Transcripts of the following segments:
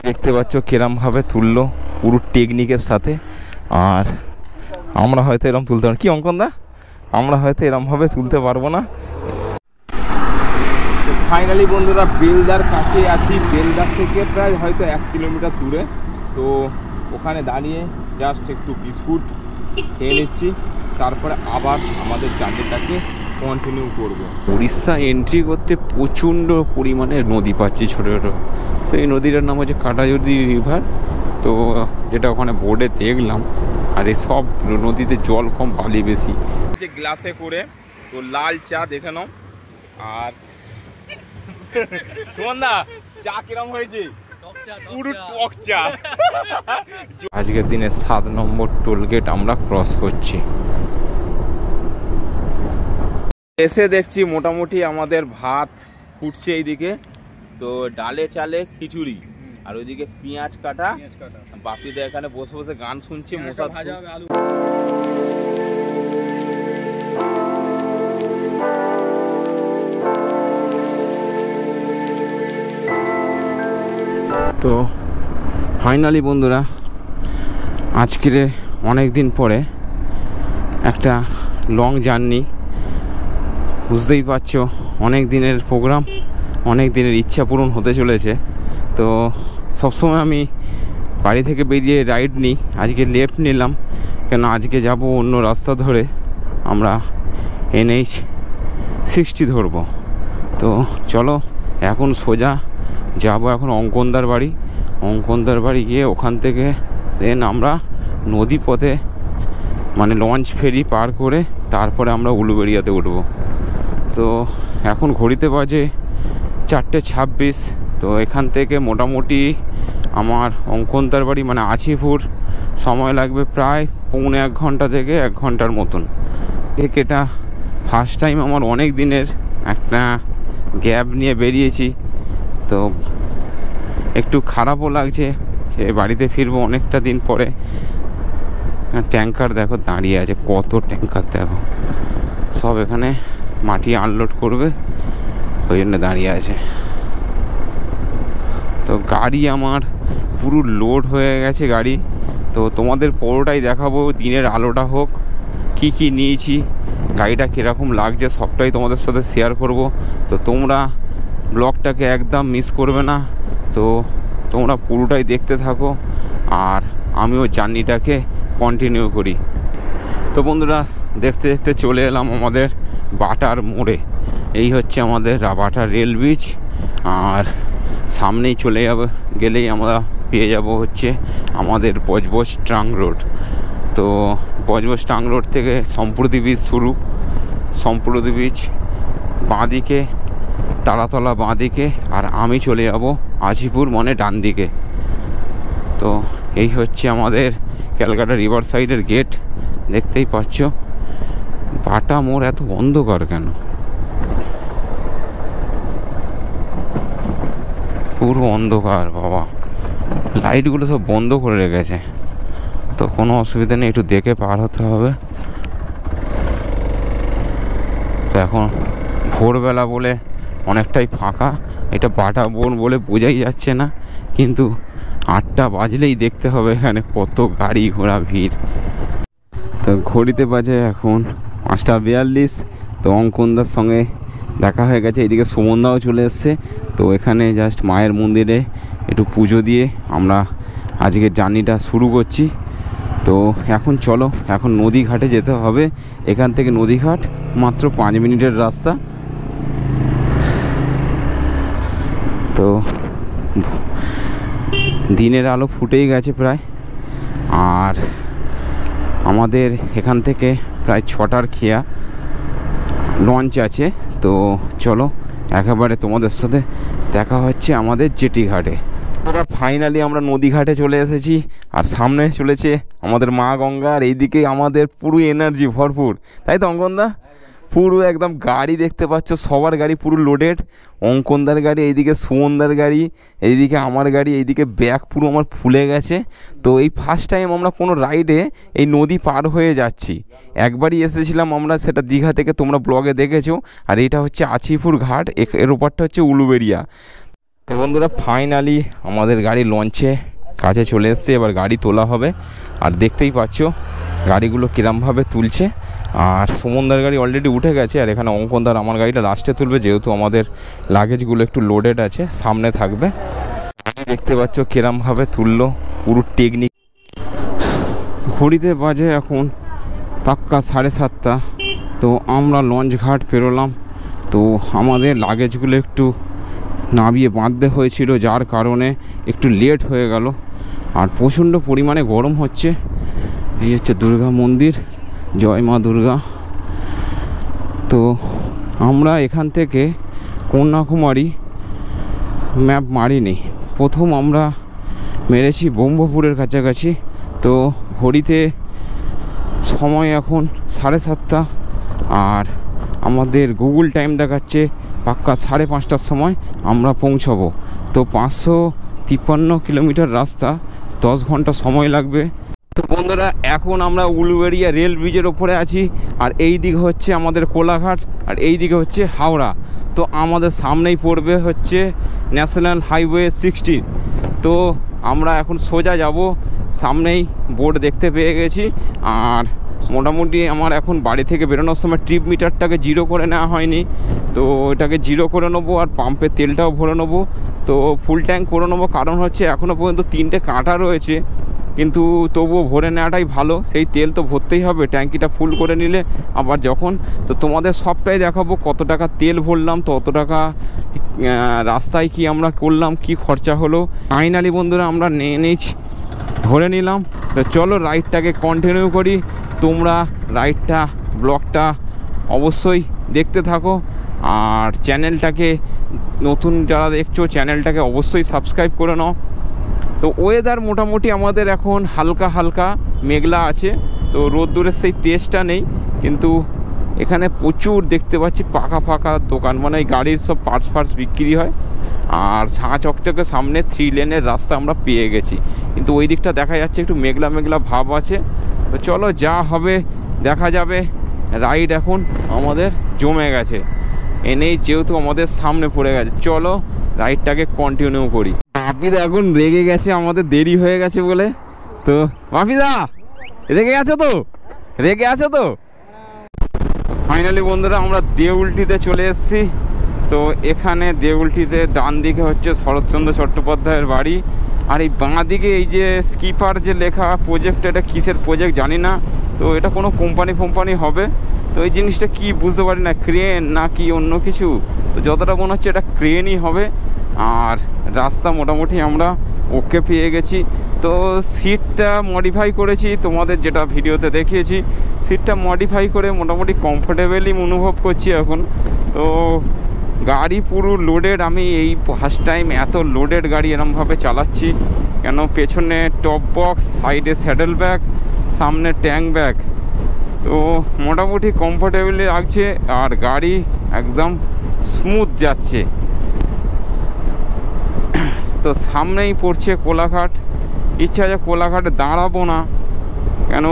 দেখতে পাচ্ছ কিরমভাবে তুললো পুরো টেকনিকের সাথে। আর আমরা হয়তো এরকম তুলতে পারবো কি অঙ্কন দা, আমরা হয়তো এরমভাবে তুলতে পারবো না। ফাইনালি বন্ধুরা বেলদার কাছে আছি, বেলদার থেকে প্রায় হয়তো 1 কিলোমিটার দূরে। তো ওখানে দাঁড়িয়ে জাস্ট একটু বিস্কুট খেয়ে নিচ্ছি, তারপরে আবার আমাদের জার্নিটাকে কন্টিনিউ করব। উড়িষ্যা এন্ট্রি করতে প্রচণ্ড পরিমাণে নদী পাচ্ছি ছোটো ছোটো। তো এই নদীটার নাম হচ্ছে কাটাজুড়ি রিভার। তো যেটা ওখানে বোর্ডে দেখলাম, আর এই সব নদীতে জল কম বালি বেশি। যে গ্লাসে করে তো লাল চা দেখে নাও। আর সুমনদা চা কিরম হয়েছে? পুরো টক চা। আজকের দিনে 7 নম্বর টোলগেট আমরা ক্রস করছি। এসে দেখছি মোটামুটি আমাদের ভাত ফুটছে এইদিকে, তো ডালে চালে খিচুড়ি, আর ওইদিকে পেঁয়াজ কাটা। বাপিদা এখানে বসে বসে গান শুনছে। মশা তো ফাইনালি বন্ধুরা আজকের অনেক দিন পরে একটা লং জার্নি, বুঝতেই পারছো অনেক দিনের প্রোগ্রাম, অনেক দিনের ইচ্ছা পূরণ হতে চলেছে। তো সবসময় আমি বাড়ি থেকে বেরিয়ে রাইড নিই, আজকে লেফট নিলাম কেন আজকে যাব অন্য রাস্তা ধরে, আমরা NH60 ধরবো। তো চলো এখন সোজা যাব এখন অঙ্কনদার বাড়ি। অঙ্কনদার বাড়ি গিয়ে ওখান থেকে দেন আমরা নদী পথে মানে লঞ্চ ফেরি পার করে তারপরে আমরা উলুবেড়িয়াতে উঠবো। তো এখন ঘড়িতে বাজে 4:26। তো এখান থেকে মোটামুটি আমার অঙ্কনদার বাড়ি মানে আছিপুর সময় লাগবে প্রায় 1.25 ঘন্টা থেকে 1 ঘন্টার মতন। এটা ফার্স্ট টাইম আমার অনেক দিনের একটা গ্যাপ নিয়ে বেরিয়েছি, তো একটু খারাপও লাগছে সে বাড়িতে ফিরবো অনেকটা দিন পরে। ট্যাঙ্কার দেখো দাঁড়িয়ে আছে, কত ট্যাঙ্কার দেখো, সব এখানে মাটি আনলোড করবে ওই জন্য দাঁড়িয়ে আছে। তো গাড়ি আমার পুরো লোড হয়ে গেছে গাড়ি। তো তোমাদের পুরোটাই দেখাবো, দিনের আলোটা হোক, কি কি নিয়েছি, গাড়িটা কীরকম লাগছে সবটাই তোমাদের সাথে শেয়ার করব। তো তোমরা ব্লগটাকে একদম মিস করবে না, তো তোমরা পুরোটাই দেখতে থাকো আর আমিও জার্নিটাকে কন্টিনিউ করি। তো বন্ধুরা দেখতে দেখতে চলে এলাম আমাদের বাটার মোড়ে। এই হচ্ছে আমাদের বাটার রেল ব্রিজ, আর সামনেই চলে গেলেই আমরা পেয়ে যাব হচ্ছে আমাদের বজবজ ট্রাঙ্ক রোড। তো বজবজ ট্রাঙ্ক রোড থেকে সম্প্রতি ব্রিজ শুরু, সম্প্রতি ব্রিজ বাঁদিকে, তারাতলা বাঁদিকে, আর আমি চলে যাব আজিপুর মানে ডান দিকে। তো এই হচ্ছে আমাদের ক্যালকাটা রিভার সাইডের গেট, দেখতেই পাচ্ছ। বাটা মোড় এত অন্ধকার কেন? পুরো অন্ধকার বাবা, লাইটগুলো সব বন্ধ করে রেখেছে। তো কোনো অসুবিধা নেই, একটু দেখে পার হতে হবে। তো এখন ভোরবেলা বলে অনেকটাই ফাঁকা, এটা বাটা মোড় বলে বোঝাই যাচ্ছে না, কিন্তু 8টা বাজলেই দেখতে হবে এখানে কত গাড়ি ঘোড়া ভিড়। তো ঘড়িতে বাজে এখন 5:42। তো অঙ্কনদার সঙ্গে দেখা হয়ে গেছে, এদিকে সুমনদাও চলে এসছে। তো এখানে জাস্ট মায়ের মন্দিরে একটু পুজো দিয়ে আমরা আজকের জার্নিটা শুরু করছি। তো এখন চলো, এখন নদীঘাটে যেতে হবে। এখান থেকে নদীঘাট মাত্র 5 মিনিটের রাস্তা। তো দিনের আলো ফুটেই গেছে প্রায়, আর আমাদের এখান থেকে প্রায় 6টার খেয়া লঞ্চ আছে। তো চলো একেবারে তোমাদের সাথে দেখা হচ্ছে আমাদের জেটি ঘাটে। ফাইনালি আমরা নদী ঘাটে চলে এসেছি, আর সামনে চলেছে আমাদের মা গঙ্গা, আর এইদিকে আমাদের পুরো এনার্জি ভরপুর, তাই তো অঙ্কনদা? পুরো একদম গাড়ি দেখতে পাচ্ছ, সবার গাড়ি পুরো লোডেড। অঙ্কনদার গাড়ি, এইদিকে সুমনদার গাড়ি, এইদিকে আমার গাড়ি, এইদিকে ব্যাগ পুরো আমার ফুলে গেছে। তো এই ফার্স্ট টাইম আমরা কোনো রাইডে এই নদী পার হয়ে যাচ্ছি। একবারই এসেছিলাম আমরা, সেটা দীঘা থেকে, তোমরা ব্লগে দেখেছো। আর এইটা হচ্ছে আছিপুর ঘাট, এর ওপারটা হচ্ছে উলুবেড়িয়া। তো বন্ধুরা ফাইনালি আমাদের গাড়ি লঞ্চে কাছে চলে এসছে, এবার গাড়ি তোলা হবে। আর দেখতেই পাচ্ছ গাড়িগুলো কিরমভাবে তুলছে। আর সুমনদার গাড়ি অলরেডি উঠে গেছে, আর এখানে অঙ্কনদার আমার গাড়িটা লাস্টে তুলবে, যেহেতু আমাদের লাগেজগুলো একটু লোডেড আছে, সামনে থাকবে। দেখতে পাচ্ছ কিরমভাবে তুললো, পুরো টেকনিক। ঘড়িতে বাজে এখন পাক্কা 7:30। তো আমরা লঞ্চ ঘাট পেরোলাম। তো আমাদের লাগেজগুলো একটু নামিয়ে বাঁধতে হয়েছিল, যার কারণে একটু লেট হয়ে গেল। আর প্রচণ্ড পরিমাণে গরম হচ্ছে। এই হচ্ছে দুর্গা মন্দির, জয় মা দুর্গা। তো আমরা এখান থেকে কন্যাকুমারী ম্যাপ মারিনি, প্রথম আমরা মেরেছি ব্রহ্মপুরের কাছাকাছি। তো ঘড়িতে সময় এখন 7:30, আর আমাদের গুগল টাইম দেখাচ্ছে পাক্কা 5:30টার সময় আমরা পৌঁছাবো। তো 553 কিলোমিটার রাস্তা, 10 ঘন্টা সময় লাগবে। তো বন্ধুরা এখন আমরা উলুবেড়িয়া রেল ব্রিজের ওপরে আছি, আর এই দিকে হচ্ছে আমাদের কোলাঘাট, আর এই দিকে হচ্ছে হাওড়া। তো আমাদের সামনেই পড়বে হচ্ছে ন্যাশনাল হাইওয়ে 60। তো আমরা এখন সোজা যাব, সামনেই বোর্ড দেখতে পেয়ে গেছি। আর মোটামুটি আমার এখন বাড়ি থেকে বেরোনোর সময় ট্রিপ মিটারটাকে 0 করে নেওয়া হয়নি, তো এটাকে 0 করে নেবো। আর পাম্পের তেলটাও ভরে নেবো, তো ফুল ট্যাঙ্ক করে নেবো। কারণ হচ্ছে এখনও পর্যন্ত 3টে কাঁটা রয়েছে, কিন্তু তবুও ভরে নেওয়াটাই ভালো। সেই তেল তো ভরতেই হবে, ট্যাঙ্কিটা ফুল করে নিলে আবার যখন। তো তোমাদের সবটাই দেখাবো, কত টাকা তেল ভরলাম, তো অত টাকা রাস্তায় কি আমরা করলাম, কি খরচা হলো। ফাইনালি বন্ধুরা আমরা নিয়েছি, ধরে নিলাম। তো চলো রাইডটাকে কন্টিনিউ করি। তোমরা রাইডটা ব্লগটা অবশ্যই দেখতে থাকো, আর চ্যানেলটাকে নতুন যারা দেখছো চ্যানেলটাকে অবশ্যই সাবস্ক্রাইব করে নাও। তো ওয়েদার মোটামুটি আমাদের এখন হালকা হালকা মেঘলা আছে, তো রোদ্দুরের সেই তেজটা নেই, কিন্তু এখানে প্রচুর দেখতে পাচ্ছি পাকা ফাঁকা দোকান, মানে এই গাড়ির সব পার্টস বিক্রি হয়। আর চকচকে সামনে 3 লেনের রাস্তা আমরা পেয়ে গেছি, কিন্তু ওই দিকটা দেখা যাচ্ছে একটু মেঘলা মেঘলা ভাব আছে। তো চলো যা হবে দেখা যাবে। রাইড এখন আমাদের জমে গেছে, এনেই যেহেতু আমাদের সামনে পড়ে গেছে, চলো রাইডটাকে কন্টিনিউ করি। বাপিদা এখন রেগে গেছে, আমাদের দেরি হয়ে গেছে বলে। তো বাপিদা রেগে আছো তো? ফাইনালি বন্ধুরা আমরা দেউলটিতে চলে এসেছি। তো এখানে দেউলটিতে ডান দিকে হচ্ছে শরৎচন্দ্র চট্টোপাধ্যায়ের বাড়ি, আর এই বাঁ দিকে এই যে স্কিপার যে লেখা প্রজেক্ট, এটা কিসের প্রজেক্ট জানি না। তো এটা কোনো কোম্পানি হবে। তো এই জিনিসটা কি বুঝতে পারি না, ক্রেন না কি অন্য কিছু। তো যতটা মনে হচ্ছে এটা ক্রেনই হবে। আর রাস্তা মোটামুটি আমরা ওকে পেয়ে গেছি। তো সিটটা মডিফাই করেছি, তোমাদের যেটা ভিডিওতে দেখিয়েছি, সিটটা মডিফাই করে মোটামুটি কমফোর্টেবলি অনুভব করছি এখন। তো গাড়ি পুরো লোডেড, আমি এই ফার্স্ট টাইম এত লোডেড গাড়ি এরমভাবে চালাচ্ছি। কেন পেছনে টপ বক্স, সাইডে স্যাডেল ব্যাগ, সামনে ট্যাঙ্ক ব্যাগ। তো মোটামুটি কমফোর্টেবলি লাগছে, আর গাড়ি একদম স্মুথ যাচ্ছে। তো সামনেই পড়ছে কোলাঘাট। ইচ্ছা আছে কোলাঘাটে দাঁড়াবো না, কেন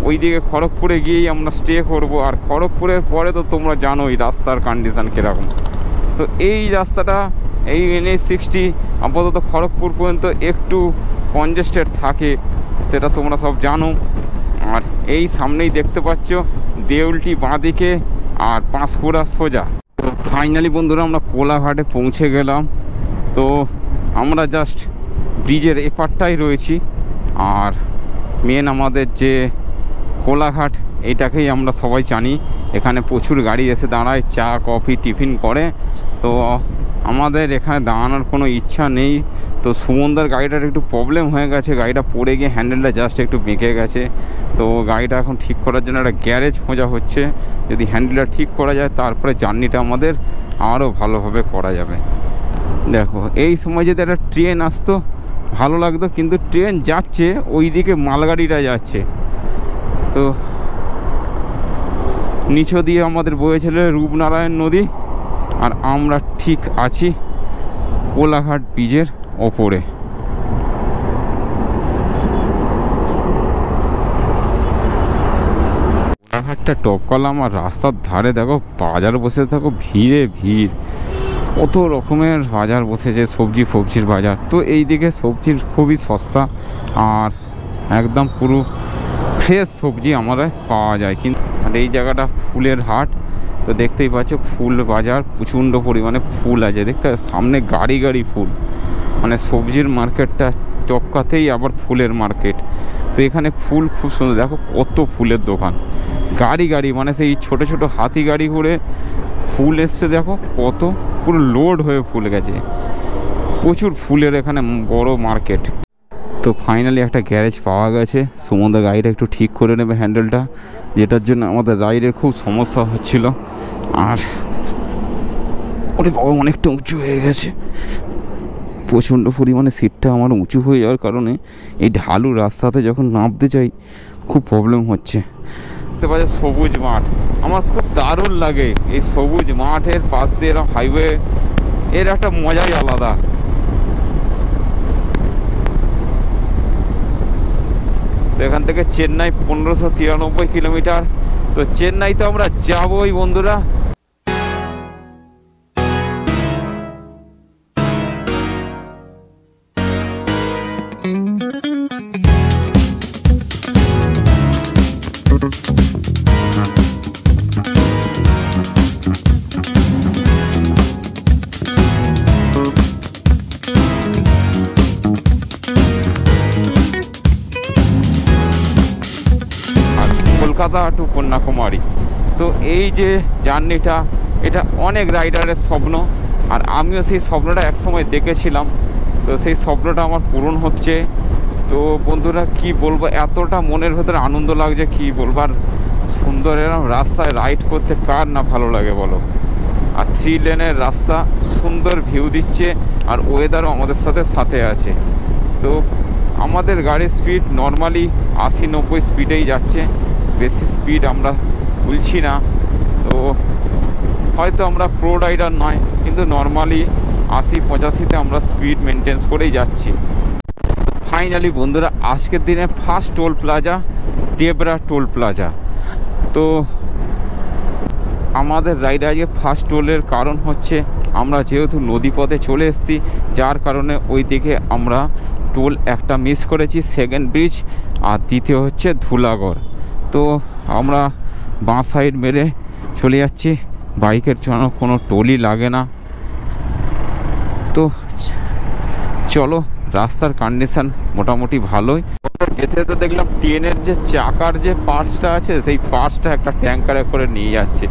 ওইদিকে খড়গপুরে গিয়েই আমরা স্টে করব। আর খড়গপুরের পরে তো তোমরা জানোই রাস্তার কন্ডিশান কীরকম। তো এই রাস্তাটা, এই NH 60 আপাতত খড়গপুর পর্যন্ত একটু কনজেস্টেড থাকে, সেটা তোমরা সব জানো। আর এই সামনেই দেখতে পাচ্ছ দেউলটি বাঁদিকে আর পাঁশকুড়া সোজা। তো ফাইনালি বন্ধুরা আমরা কোলাঘাটে পৌঁছে গেলাম। তো আমরা জাস্ট ব্রিজের এপারটাই রয়েছি, আর মেন আমাদের যে কোলাঘাট এইটাকেই আমরা সবাই জানি। এখানে প্রচুর গাড়ি এসে দাঁড়ায়, চা কফি টিফিন করে। তো আমাদের এখানে দাঁড়ানোর কোনো ইচ্ছা নেই। তো সুমনদার গাড়িটার একটু প্রবলেম হয়ে গেছে, গাড়িটা পড়ে গিয়ে হ্যান্ডেলটা জাস্ট একটু বেঁকে গেছে। তো গাড়িটা এখন ঠিক করার জন্য একটা গ্যারেজ খোঁজা হচ্ছে। যদি হ্যান্ডেলটা ঠিক করা যায় তারপরে জার্নিটা আমাদের আরও ভালোভাবে করা যাবে। দেখো এই সময় যদি একটা ট্রেন আসতো ভালো লাগতো, কিন্তু ট্রেন যাচ্ছে ওই দিকে, মালগাড়িটা যাচ্ছে। তো নিচে দিয়ে আমাদের বয়েছিল রূপনারায়ণ নদী, আর আমরা ঠিক আছি কোলাঘাট ব্রিজের ওপরে। কোলাঘাটটা টপ করলাম, আর রাস্তার ধারে দেখো বাজার বসে থাকো, ভিড়ে ভিড়। কত রকমের বাজার বসেছে, সবজির বাজার। তো এই দিকে সবজির খুবই সস্তা আর একদম পুরো ফ্রেশ সবজি আমাদের পাওয়া যায়। কিন্তু আর এই জায়গাটা ফুলের হাট, তো দেখতেই পাচ্ছ ফুল বাজার, প্রচণ্ড পরিমাণে ফুল আছে। দেখতে সামনে গাড়ি গাড়ি ফুল, মানে সবজির মার্কেটটা টপকাতেই আবার ফুলের মার্কেট। তো এখানে ফুল খুব সুন্দর, দেখো কত ফুলের দোকান, গাড়ি গাড়ি, মানে সেই ছোট ছোট হাতি গাড়ি করে ফুল এসছে। দেখো কত পুরো লোড হয়ে ফুল গেছে, প্রচুর ফুলের এখানে বড় মার্কেট। তো ফাইনালি একটা গ্যারেজ পাওয়া গেছে, সুমনদা গাড়িটা একটু ঠিক করে নেবে হ্যান্ডেলটা, যেটার জন্য আমাদের রাইডের খুব সমস্যা হচ্ছিল। আর ওরে বাবা অনেকটা উঁচু হয়ে গেছে, প্রচণ্ড পরিমাণে সিটটা আমার উঁচু হয়ে যাওয়ার কারণে এই ঢালু রাস্তাতে যখন নামতে চাই খুব প্রবলেম হচ্ছে। দেখতে পাচ্ছি সবুজ মাঠ, আমার খুব দারুণ লাগে এই সবুজ মাঠের পাশ দিয়ে এরকম হাইওয়ে, এর একটা মজাই আলাদা। তো এখান থেকে চেন্নাই 1593 কিলোমিটার। তো চেন্নাই তো আমরা যাবোই বন্ধুরা। কলকাতা টু কন্যাকুমারী, তো এই যে জার্নিটা, এটা অনেক রাইডারের স্বপ্ন, আর আমিও সেই স্বপ্নটা একসময় দেখেছিলাম। তো সেই স্বপ্নটা আমার পূরণ হচ্ছে। তো বন্ধুরা কি বলবো, এতটা মনের ভেতরে আনন্দ লাগছে কি বলবো। আর সুন্দর এরকম রাস্তায় রাইড করতে কার না ভালো লাগে বলো। আর 3 লেনের রাস্তা, সুন্দর ভিউ দিচ্ছে, আর ওয়েদারও আমাদের সাথে আছে। তো আমাদের গাড়ির স্পিড নর্মালি 80-90 স্পিডেই যাচ্ছে, বেশি স্পিড আমরা তুলছি না। তো হয়তো আমরা প্রো রাইডার নয়, কিন্তু নর্মালি 80-85-তে আমরা স্পিড মেনটেন করেই যাচ্ছি। ফাইনালি বন্ধুরা আজকের দিনে first toll plaza Debra toll plaza. তো আমাদের রাইড আজকে ফার্স্ট টোলের কারণ হচ্ছে আমরা যেহেতু নদীপথে চলে এসেছি, যার কারণে ওই দিকে আমরা টোল একটা মিস করেছি, সেকেন্ড ব্রিজ, আর দ্বিতীয় হচ্ছে ধুলাগড়। তো আমরা বাঁ সাইড মেরে চলে যাচ্ছি, বাইকের জন্য কোনো টোলই লাগে না। তো চলো, রাস্তার কন্ডিশন মোটামুটি ভালোই। যেতে যেতে দেখলাম ট্রেনের যে চাকার যে পার্টসটা আছে, সেই পার্টসটা একটা ট্যাঙ্কারে করে নিয়ে যাচ্ছে।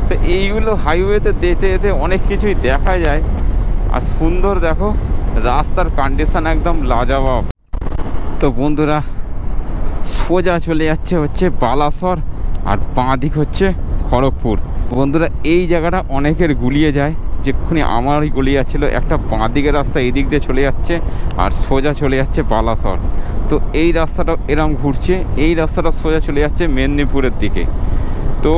তো এইগুলো হাইওয়েতে যেতে যেতে অনেক কিছুই দেখা যায়। আর সুন্দর দেখো রাস্তার কন্ডিশন একদম লাজবাব। তো বন্ধুরা সোজা চলে যাচ্ছে হচ্ছে বালাসর, আর বাঁ দিক হচ্ছে খড়গপুর। বন্ধুরা এই জায়গাটা অনেকের গুলিয়ে যায়, যেক্ষুনি আমারই গুলিয়ে যাচ্ছিলো। একটা বাঁ দিকের রাস্তা এই দিক দিয়ে চলে যাচ্ছে, আর সোজা চলে যাচ্ছে বালাসর। তো এই রাস্তাটা এরম ঘুরছে, এই রাস্তাটা সোজা চলে যাচ্ছে মেদিনীপুরের দিকে। তো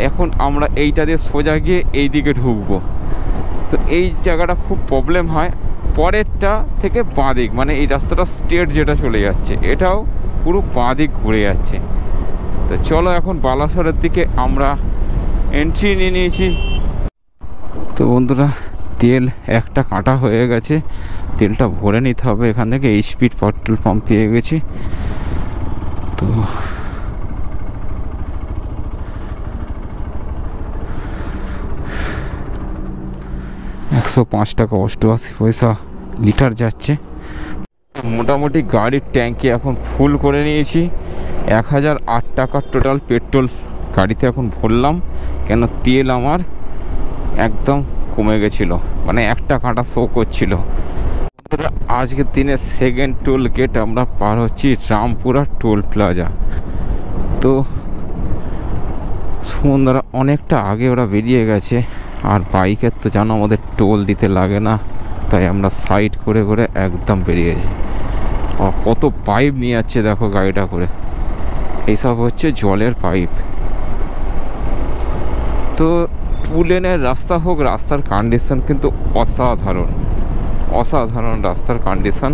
এখন আমরা এইটা দিয়ে সোজা গিয়ে এই দিকে ঢুকবো। তো এই জায়গাটা খুব প্রবলেম হয়, পরেরটা থেকে বাঁ দিক, মানে এই রাস্তাটা স্ট্রেট যেটা চলে যাচ্ছে, এটাও পুরো বাঁ দিক ঘুরে যাচ্ছে। তো চলো এখন বালাসরের দিকে আমরা এন্ট্রি নিয়ে নিয়েছি। তো বন্ধুরা তেল একটা কাটা হয়ে গেছে, তেলটা ভরে নিতে হবে এখান থেকে। এইচপি পেট্রোল পাম্প পেয়ে গেছি। তো 105 টাকা 88 পয়সা লিটার যাচ্ছে। মোটামুটি গাড়ির ট্যাঙ্কি এখন ফুল করে নিয়েছি। 1008 টাকার টোটাল পেট্রোল গাড়িতে এখন ভরলাম, কেন তেল আমার একদম কমে গেছিলো, মানে একটা কাঁটা শো করছিল। আজকের দিনে সেকেন্ড টোল গেট আমরা পার হচ্ছি, রামপুরা টোল প্লাজা। তো সুন্দরা অনেকটা আগে ওরা বেরিয়ে গেছে, আর বাইকের তো জানো আমাদের টোল দিতে লাগে না, তাই আমরা সাইড করে করে একদম বেরিয়ে গেছি। কত পাইপ নিয়ে যাচ্ছে দেখো গাড়িটা করে, এইসব হচ্ছে জলের পাইপ। তো 2 লেনের রাস্তা হোক, রাস্তার কন্ডিশন কিন্তু অসাধারণ রাস্তার কন্ডিশন।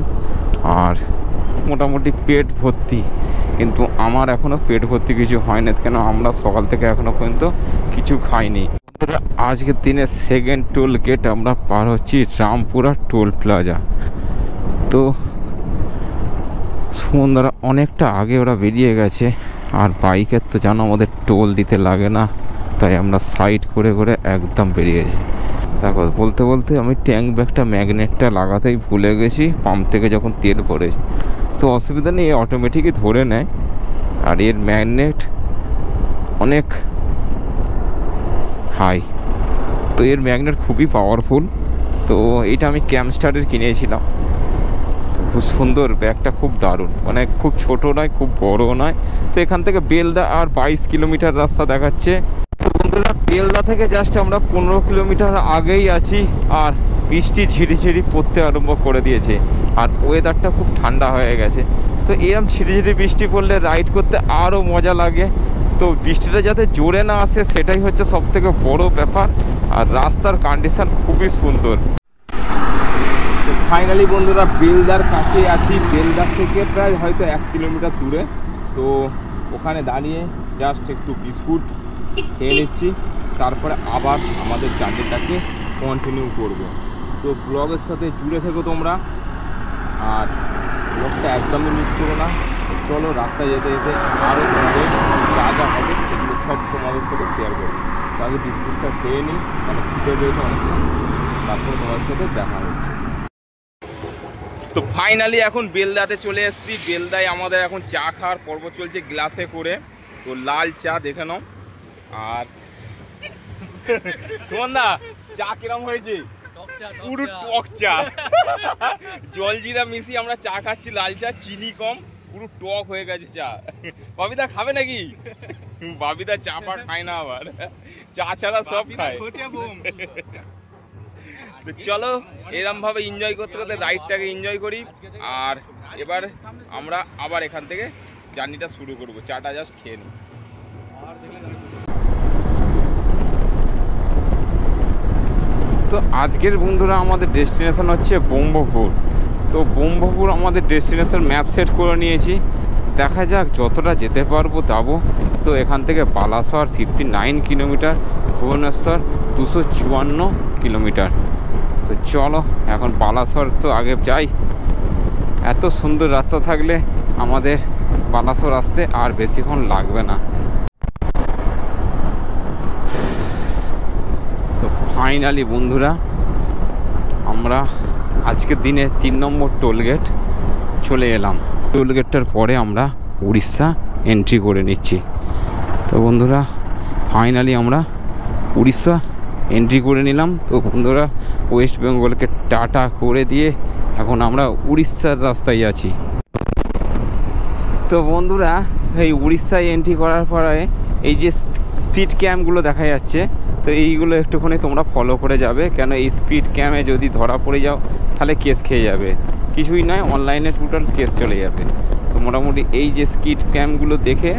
আর মোটামুটি পেট ভর্তি, কিন্তু আমার এখনও পেট ভর্তি কিছু হয়নি, কেন আমরা সকাল থেকে এখনও পর্যন্ত কিছু খাইনি। আজকের দিনের সেকেন্ড টোল গেট আমরা পার হচ্ছি, রামপুরা টোল প্লাজা। তো সুমনদারা অনেকটা আগে ওরা বেরিয়ে গেছে, আর বাইকের তো জানো আমাদের টোল দিতে লাগে না, তাই আমরা সাইড করে করে একদম বেরিয়ে গেছি। দেখো বলতে বলতে আমি ট্যাঙ্ক ব্যাগটা ম্যাগনেটটা লাগাতেই ভুলে গেছি পাম্প থেকে যখন তেল ভরেছি। তো অসুবিধা নেই, অটোমেটিকই ধরে নেয়, আর এর ম্যাগনেট অনেক হাই, তো এর ম্যাগনেট খুবই পাওয়ারফুল। তো এইটা আমি ক্যামস্টারের কিনেছিলাম, খুব সুন্দর ব্যাগটা, খুব দারুণ, মানে খুব ছোটো নয় খুব বড়ও নয়। তো এখান থেকে বেলদা আর 22 কিলোমিটার রাস্তা দেখাচ্ছে। তো বন্ধুরা বেলদা থেকে জাস্ট আমরা 15 কিলোমিটার আগেই আছি, আর বৃষ্টি ঝিরিঝিরি পড়তে আরম্ভ করে দিয়েছে, আর ওয়েদারটা খুব ঠান্ডা হয়ে গেছে। তো এরকম ঝিরিঝিরি বৃষ্টি পড়লে রাইড করতে আরও মজা লাগে। তো বৃষ্টিটা যাতে জোরে না আসে সেটাই হচ্ছে সবথেকে বড় ব্যাপার, আর রাস্তার কন্ডিশন খুবই সুন্দর। ফাইনালি বন্ধুরা বেলদার কাছে আছি, বেলদার থেকে প্রায় হয়তো 1 কিলোমিটার দূরে। তো ওখানে দাঁড়িয়ে জাস্ট একটু বিস্কুট খেয়ে নিচ্ছি, তারপরে আবার আমাদের জার্নিটাকে কন্টিনিউ করব। তো ব্লগের সাথে জুড়ে থেকো তোমরা, আর ব্লগটা একদমই মিস করো না। চলো রাস্তায় যেতে যেতে আরও তোমাদের যা যা হবে সেগুলো সব তোমাদের সাথে শেয়ার করবো। তো আগে বিস্কুটটা খেয়ে নিই, মানে ফুটে রয়েছে অনেকটা, তারপরে তোমাদের সাথে দেখা হচ্ছে। তো ফাইনালি এখন বেলদাতে চলে এসেছি। বেলদায় আমাদের এখন চা খাওয়ার পর্ব চলছে গ্লাসে করে। তো লাল চা দেখে নাও। আর সুমনদা চা কিরম হয়েছে? পুরো টক চা, জলজিরা মিশিয়ে আমরা চা খাচ্ছি, লাল চা, চিনি কম, পুরো টক হয়ে গেছে চা। বাবিদা খাবে নাকি? বাবিদা চা পা খায় না, আবার চা ছাড়া সব খায়। তো চলো এরম ভাবে এনজয় করতে করতে রাইডটাকে এনজয় করি, আর এবার আমরা আবার এখান থেকে জার্নিটা শুরু করব। চাটা জাস্ট খেয়ে নিই। তো আজকের বন্ধুরা আমাদের ডেস্টিনেশন হচ্ছে ব্রহ্মপুর। তো ব্রহ্মপুর আমাদের ডেস্টিনেশন ম্যাপ সেট করে নিয়েছি, দেখা যাক যতটা যেতে পারবো যাবো। তো এখান থেকে বালাসর 59 কিলোমিটার, ভুবনেশ্বর 254 কিলোমিটার। তো চলো এখন বালাসর তো আগে যাই, এত সুন্দর রাস্তা থাকলে আমাদের বালাসর আসতে আর বেশিক্ষণ লাগবে না। তো ফাইনালি বন্ধুরা আমরা আজকের দিনে 3 নম্বর টোলগেট চলে এলাম। টোলগেটটার পরে আমরা উড়িষ্যা এন্ট্রি করে নিচ্ছি। তো বন্ধুরা ফাইনালি আমরা উড়িষ্যা এন্ট্রি করে নিলাম। তো বন্ধুরা ওয়েস্ট বেঙ্গলকে টাটা করে দিয়ে এখন আমরা উড়িষ্যার রাস্তায় আছি। তো বন্ধুরা এই উড়িষ্যায় এন্ট্রি করার পরে এই যে স্পিড ক্যাম্পগুলো দেখা যাচ্ছে, তো এইগুলো একটুখানি তোমরা ফলো করে যাবে, কেন এই স্পিড ক্যাম্পে যদি ধরা পড়ে যাও তাহলে কেস খেয়ে যাবে, কিছুই নয় অনলাইনে টোটাল কেস চলে যাবে। তো মোটামুটি এই যে স্পিড ক্যাম্পগুলো দেখে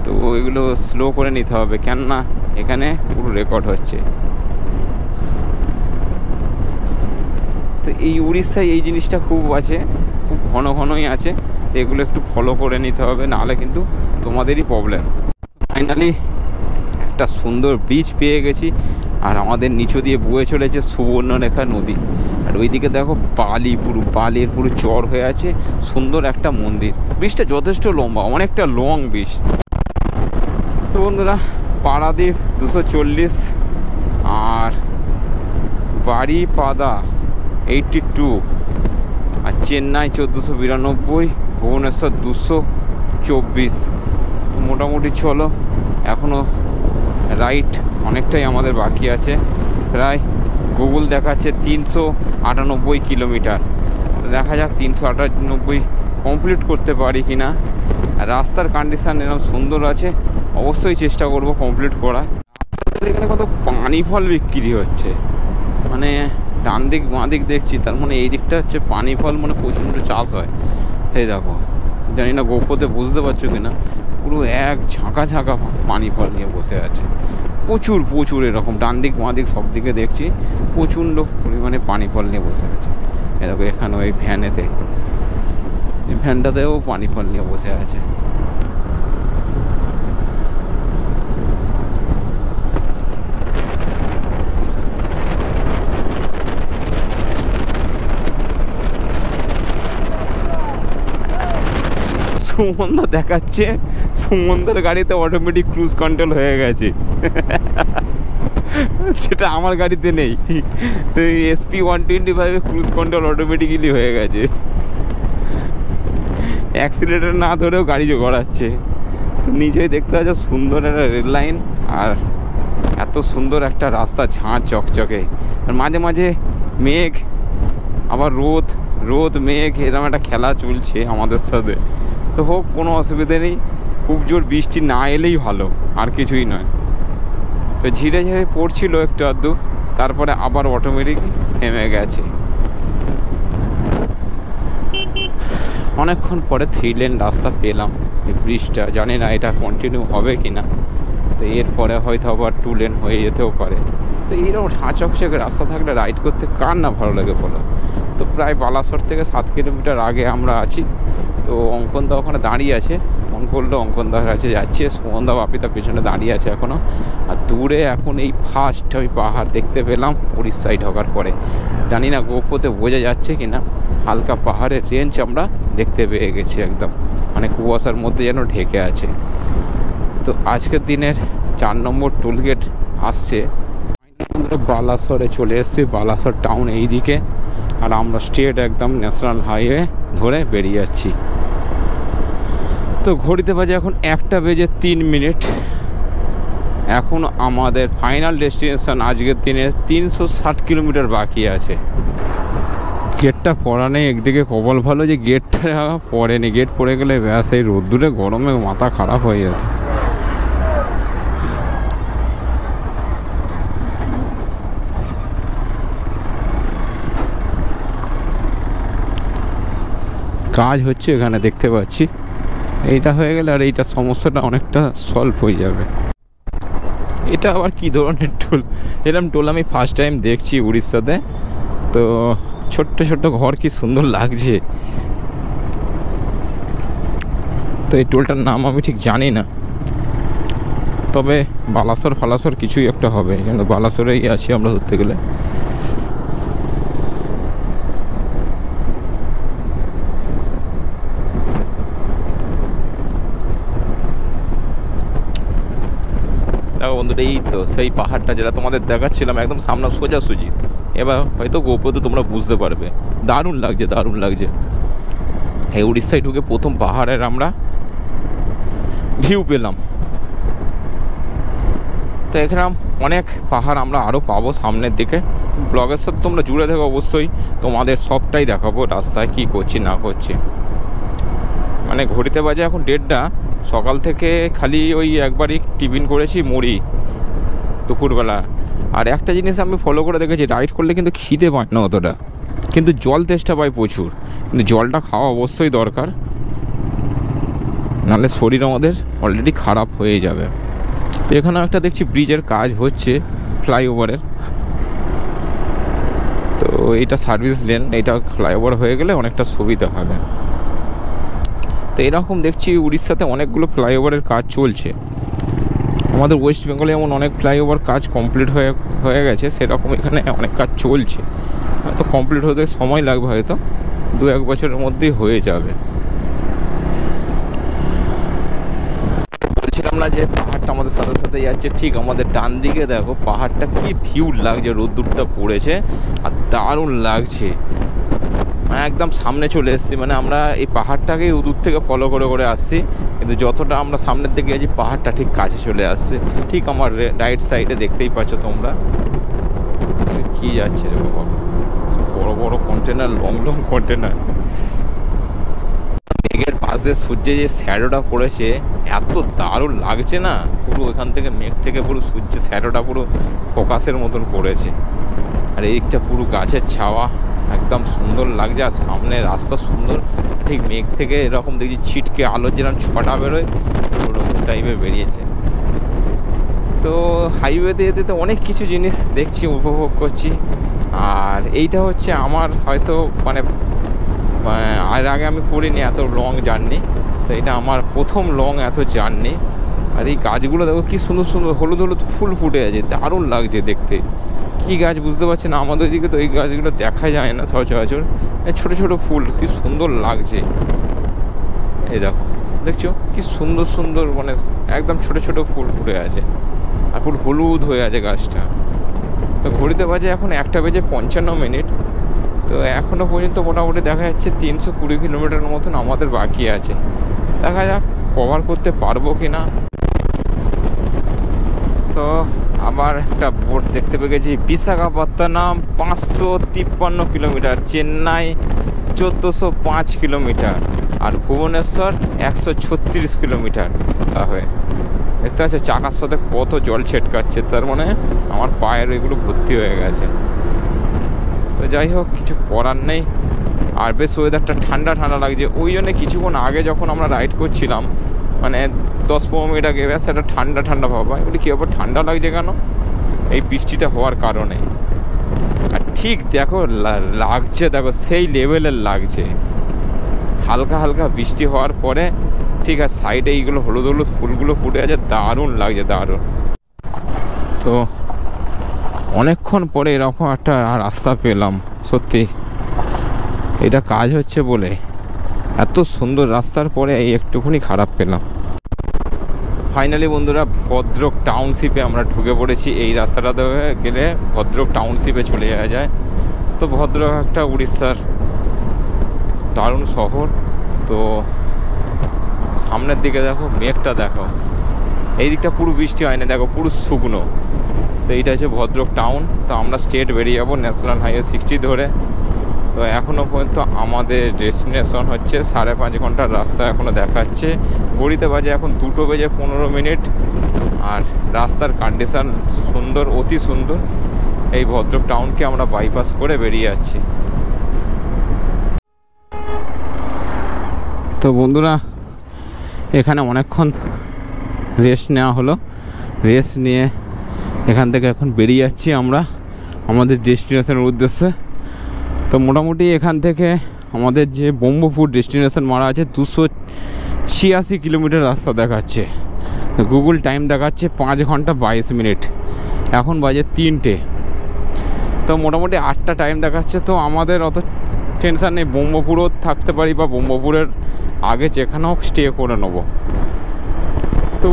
তো এগুলো স্লো করে নিতে হবে, কেননা এখানে পুরো রেকর্ড হচ্ছে। তো এই উড়িষ্যায় এই জিনিসটা খুব আছে, খুব ঘন ঘনই আছে, তো এগুলো একটু ফলো করে নিতে হবে, নাহলে কিন্তু তোমাদেরই প্রবলেম। ফাইনালি একটা সুন্দর ব্রিজ পেয়ে গেছি, আর আমাদের নিচু দিয়ে বয়ে চলেছে সুবর্ণরেখা নদী, আর ওইদিকে দেখো বালি, পুরো বালির পুরো চর হয়ে আছে, সুন্দর একটা মন্দির। ব্রিজটা যথেষ্ট লম্বা, অনেকটা লং ব্রিজ। তো বন্ধুরা পারাদ্বীপ 240, আর বারিপাদা 82, আর চেন্নাই 1492, ভুবনেশ্বর 224। মোটামুটি চলো এখনও রাইট অনেকটাই আমাদের বাকি আছে, প্রায় গুগল দেখাচ্ছে 398 কিলোমিটার। দেখা যাক 398 কমপ্লিট করতে পারি কি না। রাস্তার কন্ডিশান এরকম সুন্দর আছে, অবশ্যই চেষ্টা করব কমপ্লিট করার। এখানে কত পানি ফল বিক্রি হচ্ছে, মানে ডান দিক বাঁ দিক দেখছি, তার মানে এই দিকটা হচ্ছে পানি ফল, মানে প্রচণ্ড চাষ হয়। এই দেখো, জানি না গোপতে বুঝতে পারছো কিনা, পুরো এক ঝাঁকা ঝাঁকা পানি ফল নিয়ে বসে আছে, প্রচুর প্রচুর এরকম ডান দিক বাঁ দিক সব দিকে দেখছি প্রচণ্ড পরিমাণে পানি ফল নিয়ে বসে আছে। এ দেখো এখানে ওই ভ্যানেতে, এই ভ্যানটাতেও পানি ফল নিয়ে বসে আছে। সুমনদা দেখাচ্ছে সুমনদার গাড়িতে অটোমেটিক ক্রুজ কন্ট্রোল হয়ে গেছে, যেটা আমার গাড়িতে নেই। SP-125 ক্রুজ কন্ট্রোল অটোমেটিক্যালি হয়ে গেছে, অ্যাক্সিলেটার না ধরেও গাড়ি গড়াচ্ছে। নিজেই দেখতে পাচ্ছ সুন্দর একটা রেল লাইন আর এত সুন্দর একটা রাস্তা, ঝাঁ চকচকে। আর মাঝে মাঝে মেঘ, আবার রোদ, রোদ মেঘ, এরকম একটা খেলা চলছে আমাদের সাথে। তো হোক, কোনো অসুবিধে নেই, খুব জোর বৃষ্টি না এলেই ভালো, আর কিছুই নয়। তো ঝিরে ঝিরে পড়ছিল একটু আধটু, তারপরে আবার অটোমেটিক থেমে গেছে। অনেকক্ষণ পরে 3 লেন রাস্তা পেলাম। এই ব্রিজটা জানি না এটা কন্টিনিউ হবে কি না, তো এরপরে হয়তো আবার 2 লেন হয়ে যেতেও পারে। তো এইরকম ঝাঁচকচকে রাস্তা থাকলে রাইড করতে কার না ভালো লাগে বলো। তো প্রায় বালাসর থেকে 7 কিলোমিটার আগে আমরা আছি। তো অঙ্কনদা ওখানে দাঁড়িয়ে আছে, ফোন করলো, অঙ্কনদার কাছে যাচ্ছে। সুমনদা বাপিতা পেছনে দাঁড়িয়ে আছে এখনও। আর দূরে এখন এই ফার্স্ট আমি পাহাড় দেখতে পেলাম উড়িষ্যায় ঢোকার পরে। জানি না গোপ্রোতে বোঝা যাচ্ছে কি না, হালকা পাহাড়ের রেঞ্জ আমরা দেখতে পেয়ে গেছি একদম, মানে কুয়াশার মধ্যে যেন ঢেকে আছে। তো আজকের দিনের 4 নম্বর টোলগেট আসছে। বালাসরে চলে এসেছি, বালাসর টাউন এইদিকে, আর আমরা স্ট্রেট একদম ন্যাশনাল হাইওয়ে ধরে বেরিয়ে যাচ্ছি। তো ঘড়িতে বাজে এখন 1:03। এখন আমাদের ফাইনাল ডেস্টিনেশন আজকের দিনে 360 কিলোমিটার বাকি আছে। গেটটা পড়া নেই, একদিকে কপাল ভালো যে গেটটা পড়েনি, গেট পড়ে গেলে ব্যাস এই রোদ্দুরে গরমে মাথা খারাপ হয়ে যেত। কাজ হচ্ছে এখানে দেখতে পাচ্ছি, এইটা হয়ে গেলে আর এইটার সমস্যাটা অনেকটা সলভ হয়ে যাবে। এটা আবার কি ধরনের টোল? এরকম টোল আমি ফার্স্ট টাইম দেখছি উড়িষ্যাতে। তো ছোট্ট ছোট্ট ঘর, কি সুন্দর লাগছে। তো এই টোলটার নাম আমি ঠিক জানি না, তবে বালাসর ফালাসর কিছুই একটা হবে, কিন্তু বালাসরেই আছি আমরা ধরতে গেলে। দেখো বন্ধুরা, এই তো সেই পাহাড়টা যেটা তোমাদের দেখাচ্ছিলাম একদম সামনে সোজাসুজি। এবার হয়তো গোপ্রোতে তোমরা বুঝতে পারবে। দারুণ লাগছে, দারুণ লাগছে। এই উড়িষ্যায় ঢুকে প্রথম পাহাড়ের আমরা ভিউ পেলাম। তো এখানে অনেক পাহাড় আমরা আরও পাবো সামনের দিকে। ব্লগের সাথে তোমরা জুড়ে থাকো অবশ্যই, তোমাদের সবটাই দেখাবো রাস্তায় কী করছি না করছি। মানে ঘড়িতে বাজে এখন 1:30। সকাল থেকে খালি ওই একবারই টিফিন করেছি, মুড়ি দুপুরবেলা। আর একটা জিনিস আমি ফলো করে দেখেছি, রাইড করলে কিন্তু খিদে পায় না অতটা, কিন্তু জল তেষ্টা পায় প্রচুর। কিন্তু জলটা খাওয়া অবশ্যই দরকার, নাহলে শরীর আমাদের অলরেডি খারাপ হয়ে যাবে। তো এখানেও একটা দেখছি ব্রিজের কাজ হচ্ছে, ফ্লাইওভারের। তো এটা সার্ভিস লেন, এটা ফ্লাইওভার হয়ে গেলে অনেকটা সুবিধা হবে। তো এরকম দেখছি উড়িষ্যাতে অনেকগুলো ফ্লাইওভারের কাজ চলছে। আমাদের ওয়েস্ট বেঙ্গলে যেমন অনেক ফ্লাইওভার কাজ কমপ্লিট হয়ে গেছে, সেরকম এখানে অনেক কাজ চলছে। হয়তো কমপ্লিট হতে সময় লাগবে, হয়তো 2-1 বছরের মধ্যেই হয়ে যাবে। বলছিলাম না যে পাহাড়টা আমাদের সাথে সাথে যাচ্ছে, ঠিক আমাদের ডান দিকে দেখো পাহাড়টা কি ভিউ লাগছে, রোদ্দুরটা পড়েছে আর দারুণ লাগছে। একদম সামনে চলে এসেছি, মানে আমরা এই পাহাড়টাকেই দূর থেকে ফলো করে করে আসছি, কিন্তু যতটা আমরা সামনের দিকে গেছি পাহাড়টা ঠিক কাছে চলে আসছে। ঠিক আমার রাইট সাইডে দেখতেই পাচ্ছ তোমরা কি যাচ্ছে রে বাবা, বড় বড় কন্টেনার, লং লং কন্টেনার। মেঘের পাশ দিয়ে সূর্যে যে শ্যাডোটা পড়েছে এত দারুণ লাগছে না, পুরো ওইখান থেকে মেঘ থেকে পুরো সূর্যের শ্যাডোটা পুরো ফোকাসের মতন পড়েছে। আর এই দিকটা পুরো গাছের ছাওয়া, একদম সুন্দর লাগছে। আর সামনে রাস্তা সুন্দর, ঠিক মেঘ থেকে এরকম দেখছি ছিটকে আলোর যেরকম ছটা বেরোয় ওরকম টাইপের বেরিয়েছে। তো হাইওয়েতে যেতে তো অনেক কিছু জিনিস দেখছি, উপভোগ করছি। আর এইটা হচ্ছে আমার হয়তো মানে আর আগে আমি করিনি এত লং জার্নি, তো এটা আমার প্রথম লং এত জার্নি। আর এই গাছগুলো দেখো কি সুন্দর সুন্দর হলুদ হলুদ ফুল ফুটে আছে, দারুণ লাগছে দেখতে। কী গাছ বুঝতে পারছি না, আমাদের দিকে তো এই গাছগুলো দেখা যায় না সচরাচর। ছোটো ছোটো ফুল কি সুন্দর লাগছে, এই দেখো দেখছো কি সুন্দর সুন্দর, মানে একদম ছোট ছোট ফুল ফুটে আছে, আর ফুল হলুদ হয়ে আছে গাছটা। তো ঘড়িতে বাজে এখন 1:55। তো এখনও পর্যন্ত মোটামুটি দেখা যাচ্ছে 320 কিলোমিটার মতন আমাদের বাকি আছে। দেখা যাক কভার করতে পারবো কি না। তো আবার একটা বোর্ড দেখতে পেয়ে গেছি, বিশাখাপত্তনম 553 কিলোমিটার, চেন্নাই 1405 কিলোমিটার, আর ভুবনেশ্বর 136 কিলোমিটার হয়ে। দেখতে পাচ্ছ চাকার সাথে কত জল ছেটকাচ্ছে, তার মানে আমার পায়ের এগুলো ভর্তি হয়ে গেছে। তো যাই হোক, কিছু করার নেই। আর বেশ ওয়েদারটা ঠান্ডা ঠান্ডা লাগছে, ওই জন্যে কিছুক্ষণ আগে যখন আমরা রাইড করছিলাম, মানে 10-15 মিনিট আগে, ব্যাস একটা ঠান্ডা ঠান্ডা ভাবা। এগুলি কী ব্যাপার ঠান্ডা লাগছে কেন? এই বৃষ্টিটা হওয়ার কারণে। আর ঠিক দেখো লাগছে, দেখো সেই লেভেলের লাগছে। হালকা হালকা বৃষ্টি হওয়ার পরে ঠিক আছে, সাইডে এইগুলো হলুদ হলুদ ফুলগুলো ফুটে আছে, দারুণ লাগছে, দারুণ। তো অনেকক্ষণ পরে এরকম একটা রাস্তা পেলাম, সত্যি এটা কাজ হচ্ছে বলে। এত সুন্দর রাস্তার পরে এই একটুখানি খারাপ পেলাম। ফাইনালি বন্ধুরা, ভদ্রক টাউনশিপে আমরা ঢুকে পড়েছি। এই রাস্তাটাতে গেলে ভদ্রক টাউনশিপে চলে যাওয়া যায়। তো ভদ্রক একটা উড়িষ্যার দারুণ শহর। তো সামনের দিকে দেখো, মেঘটা দেখো, এই দিকটা পুরো বৃষ্টি হয় না, দেখো পুরো শুকনো। তো এইটা হচ্ছে ভদ্রক টাউন। তো আমরা স্ট্রেট বেরিয়ে যাবো ন্যাশনাল হাইওয়ে 60 ধরে। তো এখনও পর্যন্ত আমাদের ডেস্টিনেশন হচ্ছে 5.5 ঘন্টার রাস্তা এখনও দেখাচ্ছে। ঘড়িতে বাজে এখন 2:15। আর রাস্তার কন্ডিশান সুন্দর, অতি সুন্দর। এই ভদ্রক টাউনকে আমরা বাইপাস করে বেরিয়ে যাচ্ছি। তো বন্ধুরা, এখানে অনেকক্ষণ রেস্ট নেওয়া হলো। রেস্ট নিয়ে এখান থেকে এখন বেরিয়ে যাচ্ছি আমরা আমাদের ডেস্টিনেশনের উদ্দেশ্যে। তো মোটামুটি এখান থেকে আমাদের যে ব্রহ্মপুর ডেস্টিনেশন মারা আছে 286 কিলোমিটার রাস্তা দেখাচ্ছে। গুগল টাইম দেখাচ্ছে 5 ঘন্টা 22 মিনিট। এখন বাজে 3টে। তো মোটামুটি 8টা টাইম দেখাচ্ছে। তো আমাদের অত টেনশান নেই, ব্রহ্মপুরও থাকতে পারি বা ব্রহ্মপুরের আগে যেখানেও স্টে করে নেবো। তো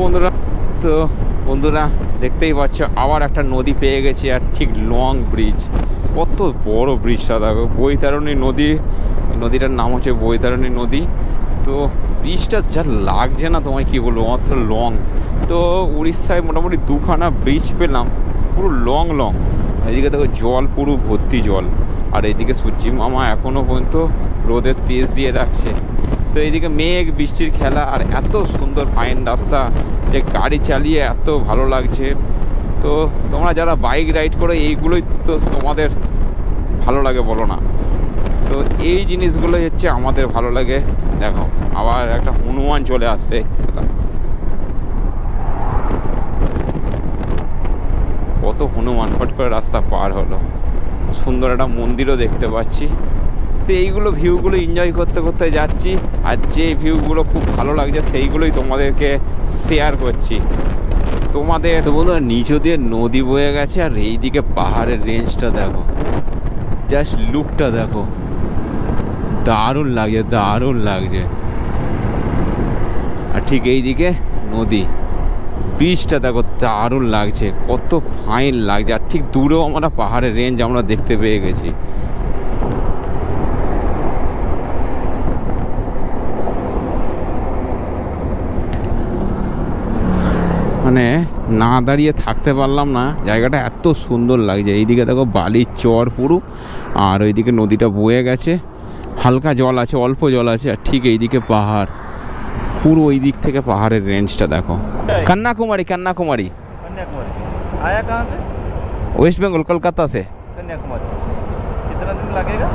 বন্ধুরা দেখতেই পাচ্ছ, আবার একটা নদী পেয়ে গেছি, আর ঠিক লং ব্রিজ। কত বড় ব্রিজটা দেখো, বৈতারণী নদী। নদীটার নাম হচ্ছে বৈতারণী নদী। তো ব্রিজটা যা লাগছে না তোমায় কি বলবো, অত লং। তো উড়িষ্যায় মোটামুটি 2খানা ব্রিজ পেলাম, পুরো লং লং। এদিকে দেখো জল পুরো ভর্তি জল, আর এইদিকে সূর্যি মামা এখনও পর্যন্ত রোদের তেজ দিয়ে রাখছে। তো এইদিকে মেঘ বৃষ্টির খেলা, আর এত সুন্দর ফাইন রাস্তা যে গাড়ি চালিয়ে এত ভালো লাগছে। তো তোমরা যারা বাইক রাইড করো, এইগুলোই তো তোমাদের ভালো লাগে বলো না? তো এই জিনিসগুলোই হচ্ছে আমাদের ভালো লাগে। দেখো আবার একটা হনুমান চলে আসছে, কত হনুমান ফট করে রাস্তা পার হলো। সুন্দর একটা মন্দিরও দেখতে পাচ্ছি। তো এইগুলো ভিউগুলো এনজয় করতে করতে যাচ্ছি, আর যে ভিউগুলো খুব ভালো লাগছে সেইগুলোই তোমাদেরকে শেয়ার করছি তোমাদের। তো বন্ধুরা, নিচে দিয়ে নদী বয়ে গেছে, আর এইদিকে পাহাড়ের রেঞ্জটা দেখো, জাস্ট লুকটা দেখো, দারুণ লাগছে, দারুণ লাগছে। আর ঠিক এইদিকে নদী, ব্রিজটা দেখো, দারুণ লাগছে, কত ফাইন লাগছে। আর ঠিক দূরেও আমরা পাহাড়ের রেঞ্জ আমরা দেখতে পেয়ে গেছি। মানে না দাঁড়িয়ে থাকতে পারলাম না, জায়গাটা এত সুন্দর লাগছে। এইদিকে দেখো বালির চর পুরো, আর ওইদিকে নদীটা বয়ে গেছে, হালকা জল আছে, অল্প জল আছে। আর ঠিক এইদিকে পাহাড়, পুরো ওই দিক থেকে পাহাড়ের রেঞ্জটা দেখো। কন্যাকুমারী, কন্যাকুমারী। आया कहाँ से? वेस्ट बंगाल, कोलकाता से। कन्याकुमारी। कितना दिन लगेगा?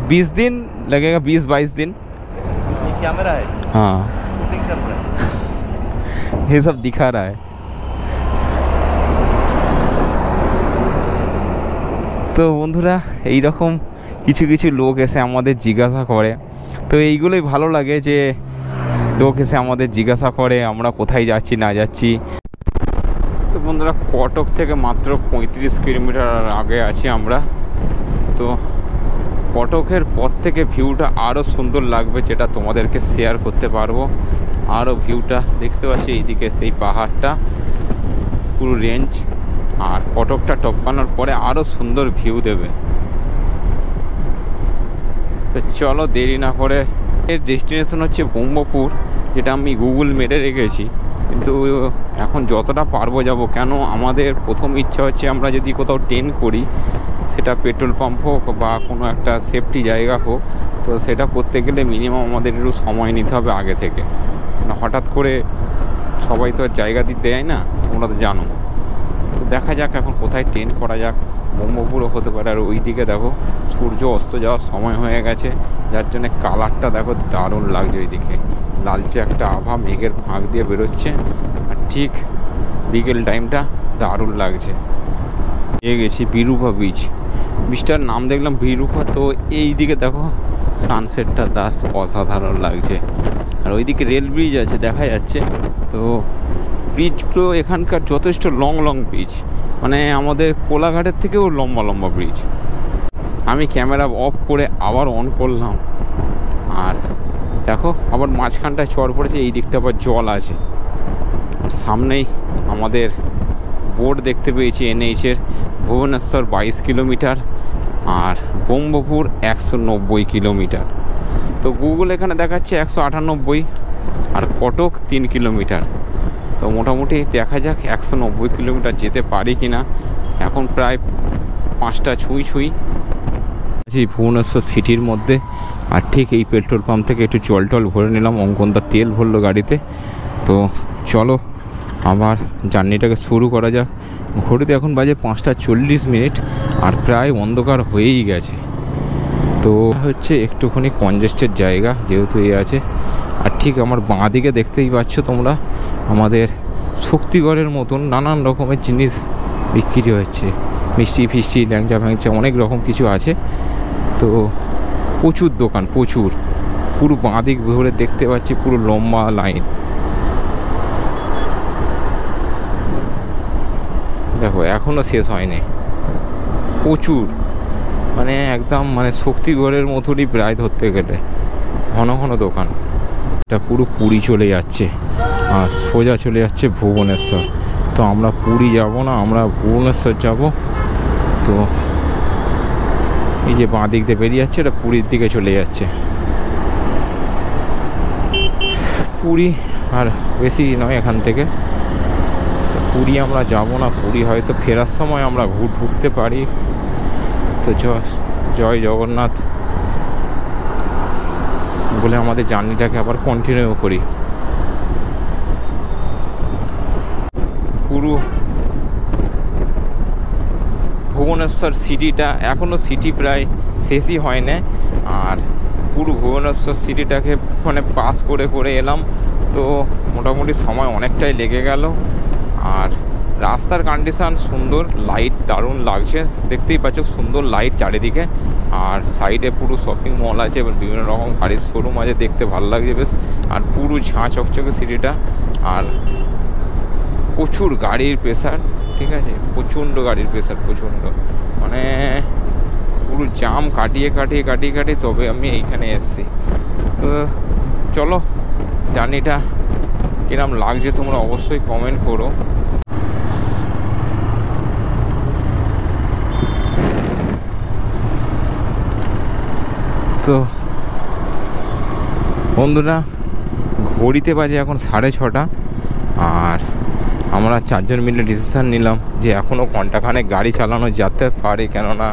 20 दिन लगेगा, 20-22 दिन। ये कैमरा है? हाँ, शूटिंग चल रहा है। ये सब दिखा रहा है। তো বন্ধুরা, এইরকম কিছু কিছু লোক এসে আমাদের জিজ্ঞাসা করে। তো এইগুলোই ভালো লাগে যে লোক এসে আমাদের জিজ্ঞাসা করে আমরা কোথায় যাচ্ছি না যাচ্ছি। তো বন্ধুরা, কটক থেকে মাত্র 35 কিলোমিটার আগে আছি আমরা। তো কটকের পর থেকে ভিউটা আরও সুন্দর লাগবে, যেটা তোমাদেরকে শেয়ার করতে পারবো। আরও ভিউটা দেখতে পাচ্ছি এইদিকে সেই পাহাড়টা পুরো রেঞ্জ, আর কটকটা টপকানোর পরে আরও সুন্দর ভিউ দেবে। তো চলো দেরি না করে, এর ডেস্টিনেশন হচ্ছে ব্রহ্মপুর, যেটা আমি গুগল মেপে রেখেছি, কিন্তু এখন যতটা পারবো যাব। কেন আমাদের প্রথম ইচ্ছা হচ্ছে আমরা যদি কোথাও ট্রেন করি, সেটা পেট্রোল পাম্প হোক বা কোনো একটা সেফটি জায়গা হোক, তো সেটা করতে গেলে মিনিমাম আমাদের একটু সময় নিতে হবে আগে থেকে। হঠাৎ করে সবাই তো আর জায়গা দিতে দেয় না, তোমরা তো জানো। তো দেখা যাক এখন কোথায় ট্রেন করা যাক। ব্রহ্মপুরও হতে পারে। আর ওই দিকে দেখো সূর্য অস্ত যাওয়ার সময় হয়ে গেছে, যার জন্য কালারটা দেখো দারুণ লাগছে। ওইদিকে লালচে একটা আভা মেঘের ফাঁক দিয়ে বেরোচ্ছে, আর ঠিক বিকেল টাইমটা দারুণ লাগছে। পেয়ে গেছি বিরূপা বিচ। বিচটার নাম দেখলাম বিরূপা। তো এই দিকে দেখো সানসেটটা দাস অসাধারণ লাগছে। আর ওইদিকে রেল ব্রিজ আছে দেখা যাচ্ছে। তো ব্রিজগুলো এখানকার যথেষ্ট লং লং ব্রিজ, মানে আমাদের কোলাঘাটের থেকেও লম্বা লম্বা ব্রিজ। আমি ক্যামেরা অফ করে আবার অন করলাম, আর দেখো আবার মাঝখানটায় চড় পড়েছে, এই দিকটা আবার জল আছে। আর সামনেই আমাদের বোর্ড দেখতে পেয়েছি এনএইচের, ভুবনেশ্বর 22 কিলোমিটার আর ব্রহ্মপুর 190 কিলোমিটার। তো গুগল এখানে দেখাচ্ছে 198 আর কটক 3 কিলোমিটার। তো মোটামুটি দেখা যাক 190 কিলোমিটার যেতে পারি কি না। এখন প্রায় 5টা ছুঁই ভুবনেশ্বর সিটির মধ্যে। আর ঠিক এই পেট্রোল পাম্প থেকে একটু জল টল ভরে নিলাম, অঙ্কনদা তেল ভরলো গাড়িতে। তো চলো আবার জার্নিটাকে শুরু করা যাক। ঘড়িতে এখন বাজে 5টা 40 মিনিট, আর প্রায় অন্ধকার হয়েই গেছে। তো হচ্ছে একটুখানি কনজেস্টেড জায়গা যেহেতু এই আছে। আর ঠিক আমার বাঁ দিকে দেখতেই পাচ্ছ তোমরা, আমাদের শক্তিগড়ের মতন নানান রকমের জিনিস বিক্রি হচ্ছে, মিষ্টি ফিষ্টি ল্যাংচা ফ্যাংচা অনেক রকম কিছু আছে। তো প্রচুর দোকান, প্রচুর। পুরো বাঁ দিক ধরে দেখতে পাচ্ছি পুরো লম্বা লাইন। দেখো এখনও শেষ হয়নি, প্রচুর, মানে একদম মানে শক্তিগড়ের মতনই প্রায় ধরতে গেলে ঘন ঘন দোকান। এটা পুরো পুরী চলে যাচ্ছে, আর সোজা চলে যাচ্ছে ভুবনেশ্বর। তো আমরা পুরী যাব না, আমরা ভুবনেশ্বর যাব। তো এই যে বাঁ দিক দিয়ে বেরিয়ে যাচ্ছে, এটা পুরীর দিকে চলে যাচ্ছে। পুরী আর বেশি নয় এখান থেকে। পুরী আমরা যাব না, পুরী হয়তো ফেরার সময় আমরা ঘুরতে পারি। তো জয় জগন্নাথ বলে আমাদের জার্নিটাকে আবার কন্টিনিউ করি। পুরো ভুবনেশ্বর সিটিটা এখনও সিটি প্রায় শেষই হয় না, আর পুরো ভুবনেশ্বর সিটিটাকে মানে পাস করে করে এলাম। তো মোটামুটি সময় অনেকটাই লেগে গেল। আর রাস্তার কন্ডিশান সুন্দর, লাইট দারুণ লাগছে, দেখতেই পাচ্ছ সুন্দর লাইট চারিদিকে। আর সাইডে পুরো শপিং মল আছে, বিভিন্ন রকম গাড়ির শোরুম আছে, দেখতে ভালো লাগছে বেশ। আর পুরো ঝাঁ চকচকে সিটিটা, আর প্রচুর গাড়ির প্রেসার, ঠিক আছে, প্রচণ্ড গাড়ির প্রেসার, প্রচণ্ড, মানে পুরো জাম কাটিয়ে তবে আমি এইখানে এসেছি। তো চলো জার্নিটা কিরম লাগছে তোমরা অবশ্যই কমেন্ট করো। তো বন্ধুরা ঘড়িতে বাজে এখন 6:30, আর আমরা 4 জন মিলে ডিসিশান নিলাম যে এখনও ঘন্টাখানেক গাড়ি চালানো যেতে পারে, কেননা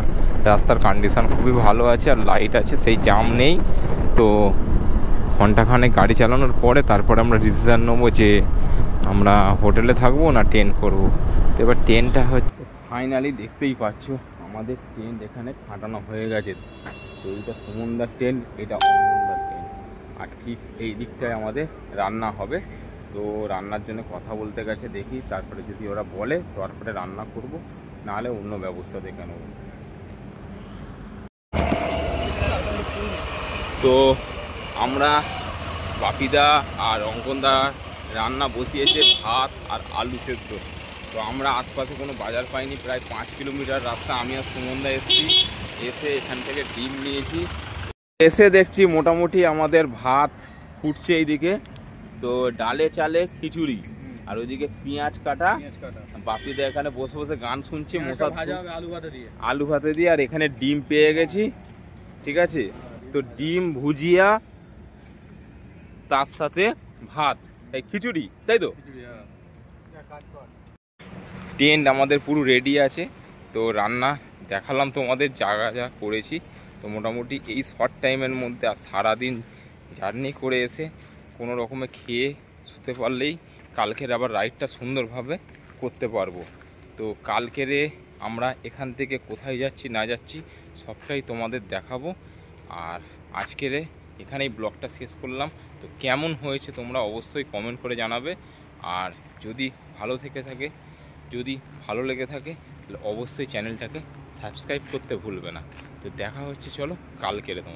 রাস্তার কন্ডিশান খুবই ভালো আছে আর লাইট আছে, সেই জাম নেই। তো ঘন্টাখানেক গাড়ি চালানোর পরে তারপরে আমরা ডিসিশান নেবো যে আমরা হোটেলে থাকবো না ট্রেন করবো। তো এবার ট্রেনটা হচ্ছে ফাইনালি দেখতেই পাচ্ছ আমাদের ট্রেন এখানে ফাটানো হয়ে গেছে। তো এইটা সুমনদার ট্রেন, এটা অমনদার ট্রেন, আর ঠিক এই দিকটায় আমাদের রান্না হবে। তো রান্নার জন্য কথা বলতে গেছে, দেখি তারপরে যদি ওরা বলে তারপরে রান্না করব, নাহলে অন্য ব্যবস্থা দেখে নেব। তো আমরা বাপিদা আর অঙ্কনদা রান্না বসিয়েছে, ভাত আর আলু সেদ্ধ। তো আমরা আশপাশে কোনো বাজার পাইনি, প্রায় 5 কিলোমিটার রাস্তা আমি আর সুমনদা এসেছি। এসে এখান থেকে ডিম নিয়েছি। এসে দেখছি মোটামুটি আমাদের ভাত ফুটছে এইদিকে, তো ডালে চালে খিচুড়ি, আর ওইদিকে পেঁয়াজ কাটা। বাপিদা এখানে বসে বসে গান শুনছে, আলু ভাতে দিয়ে। আর এখানে ডিম পেয়ে গেছি, ঠিক আছে। তো ডিম ভুজিয়া, তার সাথে ভাত, এই খিচুড়ি, তাই তো। টেন্ট আমাদের পুরো রেডি আছে। তো রান্না দেখালাম তোমাদের, যা করেছি। তো মোটামুটি এই শর্ট টাইমের মধ্যে আর সারাদিন জার্নি করে এসে কোনো রকমে খেয়ে শুতে পারলেই কালকের আবার রাইডটা সুন্দরভাবে করতে পারবো। তো কালকেরে আমরা এখান থেকে কোথায় যাচ্ছি না যাচ্ছি সবটাই তোমাদের দেখাবো। আর আজকেরে এখানেই ব্লগটা শেষ করলাম। তো কেমন হয়েছে তোমরা অবশ্যই কমেন্ট করে জানাবে। আর যদি ভালো লেগে থাকে তাহলে অবশ্যই চ্যানেলটাকে সাবস্ক্রাইব করতে ভুলবে না। তো দেখা হচ্ছে, চলো কালকেরে তোমার।